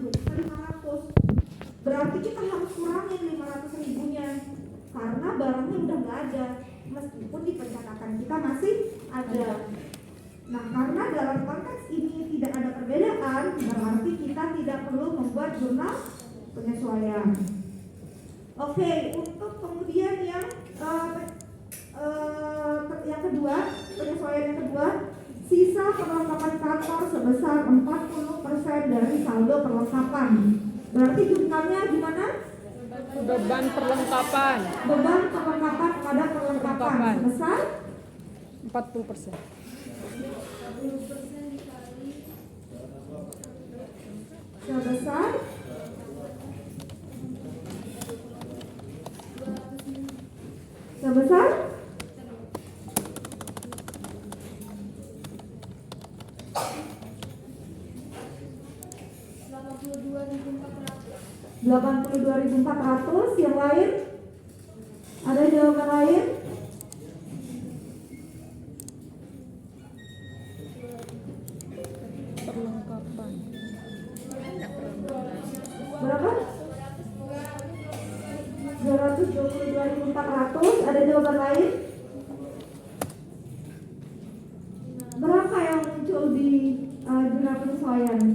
juta 500. Berarti kita harus kurangin 500 ribunya karena barangnya udah nggak ada, meskipun di pencatatan kita masih ada. Nah, karena dalam konteks ini tidak ada perbedaan, berarti kita tidak perlu membuat jurnal penyesuaian. Oke, untuk kemudian yang kedua, penyesuaian yang kedua, sisa perlengkapan kantor sebesar 40% dari saldo perlengkapan. Berarti jumlahnya gimana? Beban perlengkapan. Beban perlengkapan pada perlengkapan sebesar 40%. Sebesar 82.400. Yang lain? Ada jawaban lain? Perlengkapan. Berapa? 222.400. Ada jawaban lain? Berapa yang muncul di jurnal penyesuaian?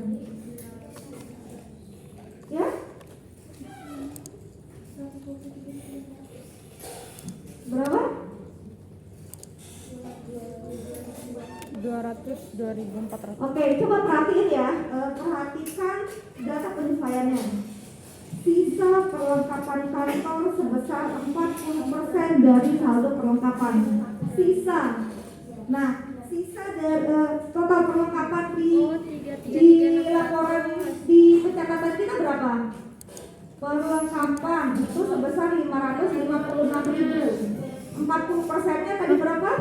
Ya? Berapa? 202.400. Oke, coba perhatiin ya. Perhatikan data penyesuaiannya. Sisa perlengkapan kantor sebesar 40% dari saldo perlengkapan. Sisa. Nah, sisa dari total perlengkapan di laporan di pencatatan kita berapa? Perlengkapan itu sebesar 556.000. 40%-nya tadi berapa?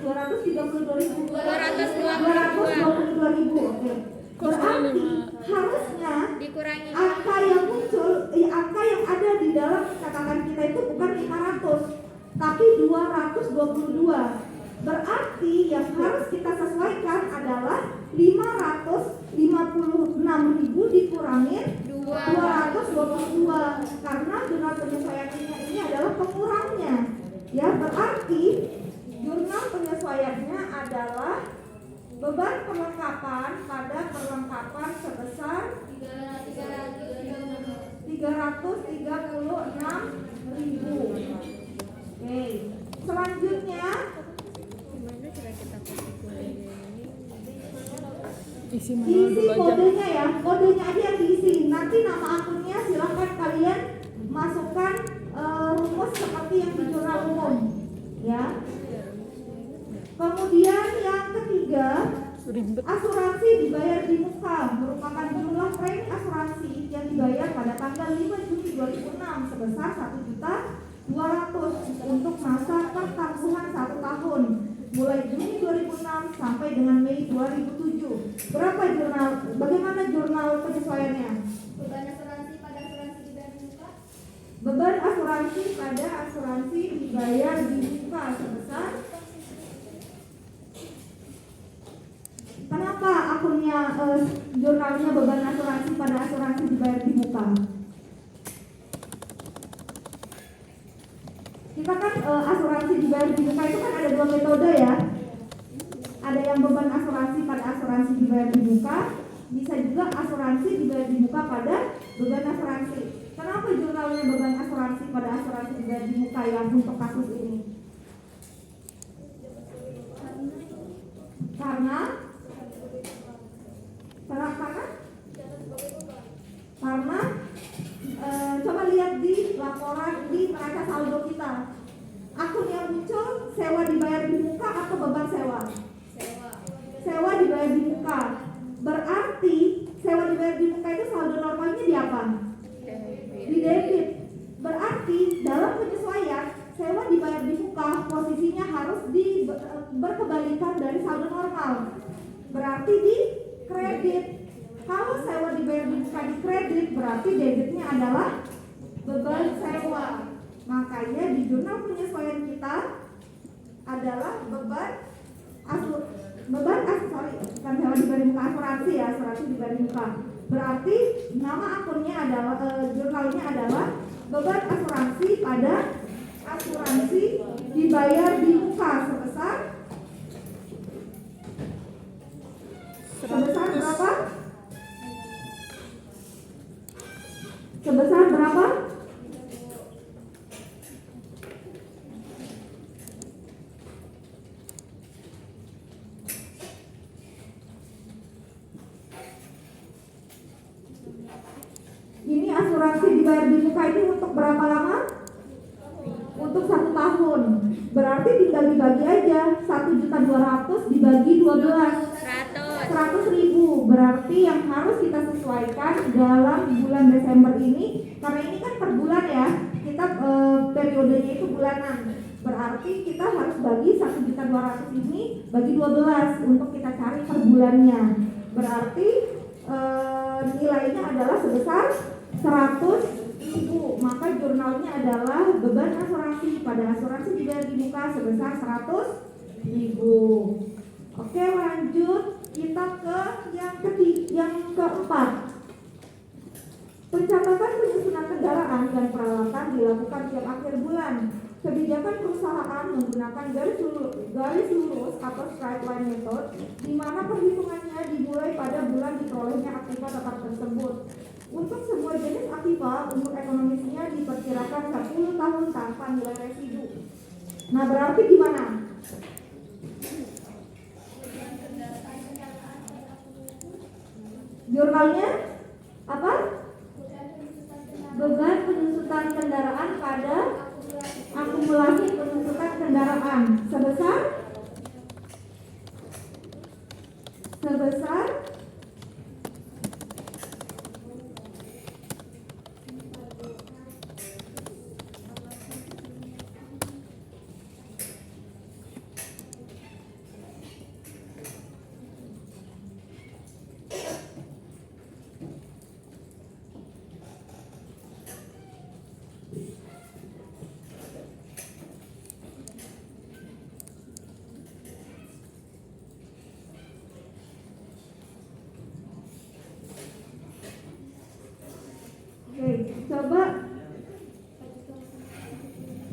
232.000. Oke. Berarti harusnya dikurangi angka yang muncul, angka yang ada di dalam catatan kita itu bukan 500, tapi 222. Berarti yang harus kita sesuaikan adalah 556.000 dikurangin 222 karena jurnal penyesuaiannya ini adalah pengurangnya. Ya, berarti jurnal penyesuaiannya adalah beban perlengkapan pada perlengkapan sebesar 336.000. Oke. Selanjutnya Isi manual dulu aja. kodenya ya, kodenya aja yang diisi. Nanti nama akunnya silahkan kalian masukkan rumus seperti yang di jurnal umum, ya. Kemudian yang ketiga, asuransi dibayar di muka merupakan jumlah premi asuransi yang dibayar pada tanggal 5 Juni 2006 sebesar 1.200.000 untuk masa pertanggungan 1 tahun mulai Juni 2006 sampai dengan Mei 2007. Berapa jurnal? Bagaimana jurnal penyesuaiannya? beban asuransi pada asuransi dibayar di muka. Beban asuransi pada asuransi dibayar di muka sebesar. Kenapa akunnya jurnalnya beban asuransi pada asuransi dibayar di muka? Kita kan asuransi dibayar di muka itu kan ada 2 metode ya. Ada yang beban asuransi pada asuransi dibayar di muka, bisa juga asuransi dibayar di muka pada beban asuransi. Kenapa jurnalnya beban asuransi pada asuransi dibayar di muka yang untuk kasus ini? Karena coba lihat di laporan di neraca saldo kita. Akun yang muncul sewa dibayar di muka atau beban sewa? Sewa dibayar di muka. Berarti sewa dibayar di muka itu saldo normalnya di apa? Di debit. Berarti dalam penyesuaian sewa dibayar di muka posisinya harus berkebalikan dari saldo normal. Berarti di kredit. Kalau sewa dibayar di muka di kredit, berarti debitnya adalah beban sewa. Makanya di jurnal penyesuaian kita adalah beban muka asuransi ya, asuransi dibayar di muka. Berarti nama akunnya adalah jurnalnya adalah beban asuransi pada asuransi dibayar di muka sebesar berapa? Sebesar berapa? Ini asuransi dibayar di muka ini untuk berapa lama? Untuk 1 tahun. Berarti tinggal dibagi aja. 1.200.000 dibagi 12. 100.000. Berarti yang harus kita sesuaikan dalam bulan Desember ini, karena ini kan per bulan ya, kita periodenya itu bulanan. Berarti kita harus bagi 1.200.000 ini bagi 12 untuk kita cari per bulannya. Berarti nilainya adalah sebesar 100.000. Maka jurnalnya adalah beban asuransi pada asuransi dibayar di muka sebesar 100.000. Oke, lanjut kita ke yang keempat. Pencatatan penyusunan kendaraan dan peralatan dilakukan tiap akhir bulan. Kebijakan perusahaan menggunakan garis lurus atau straight line method, di mana perhitungannya dimulai pada bulan diperolehnya aktiva tetap tersebut. Untuk semua jenis aktiva, umur ekonomisnya diperkirakan 10 tahun tanpa nilai residu. Nah, berarti gimana? Jurnalnya apa? Beban penyusutan kendaraan pada akumulasi penyusutan kendaraan sebesar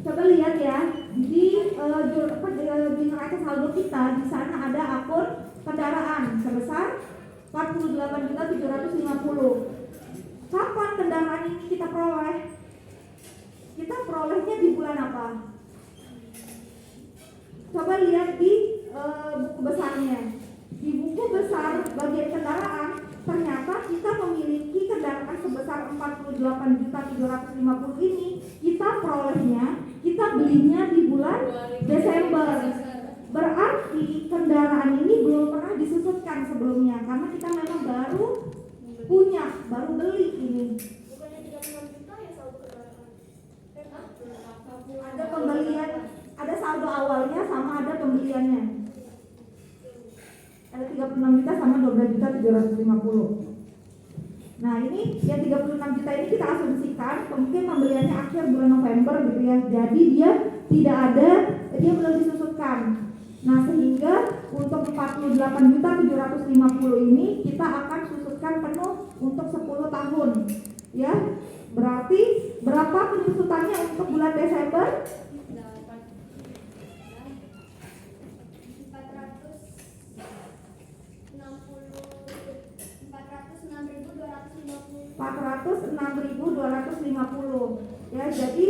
coba lihat ya di neraca saldo kita. Di sana ada akun kendaraan sebesar 48.750. Kapan kendaraan ini kita peroleh? Kita perolehnya di bulan apa? Coba lihat di buku besarnya. Di buku besar bagian kendaraan ternyata kita memiliki kendaraan sebesar 48.750 ini. Kita perolehnya, kita belinya di bulan Desember. Berarti kendaraan ini belum pernah disusutkan sebelumnya, karena kita memang baru punya, baru beli ini. Bukannya 36 juta ya saldo kendaraan? Ada pembelian, ada saldo awalnya sama ada pembeliannya. Ada 36 juta sama 12.750. Nah, ini yang 36 juta ini kita asumsikan mungkin pembeliannya akhir bulan November gitu ya. Jadi dia tidak ada, dia belum disusutkan. Nah, sehingga untuk 48.750 ini kita akan susutkan penuh untuk 10 tahun. Ya. Berarti berapa penyusutannya untuk bulan Desember? 406.250. Ya, jadi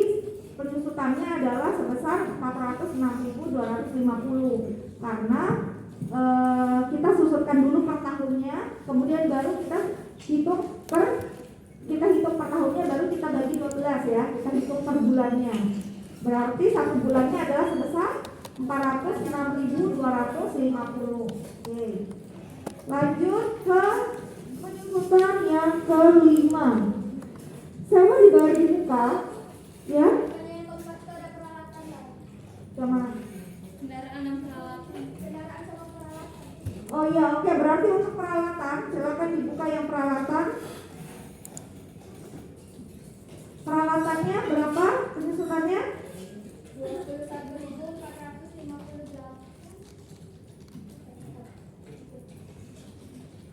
penyusutannya adalah sebesar 406.250 karena kita susutkan dulu per tahunnya, kemudian baru kita hitung per tahunnya, baru kita bagi 12 ya, kita hitung per bulannya. Berarti satu bulannya adalah sebesar 406.250. Oke. Lanjut ke penyusutan yang kelima. Sewa dibayar di muka, ya. Bukannya yang keempat itu ada peralatan ya? Sama. Kendaraan dan peralatan. Kendaraan sama peralatan. Oh iya, oke. Berarti untuk peralatan, silakan dibuka yang peralatan. Peralatannya berapa penyusutannya? 21.458.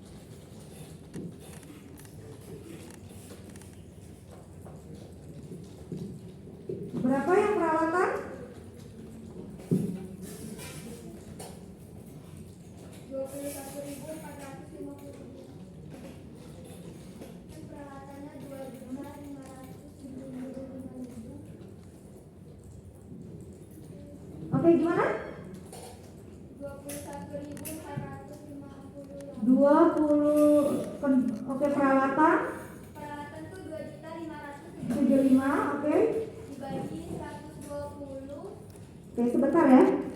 Peralatannya 2.555.000. Oke, gimana? 21.450. 20. Oke, peralatan Peralatan tuh 2.500.000. 75. Oke. Dibagi 120. Oke, sebentar ya.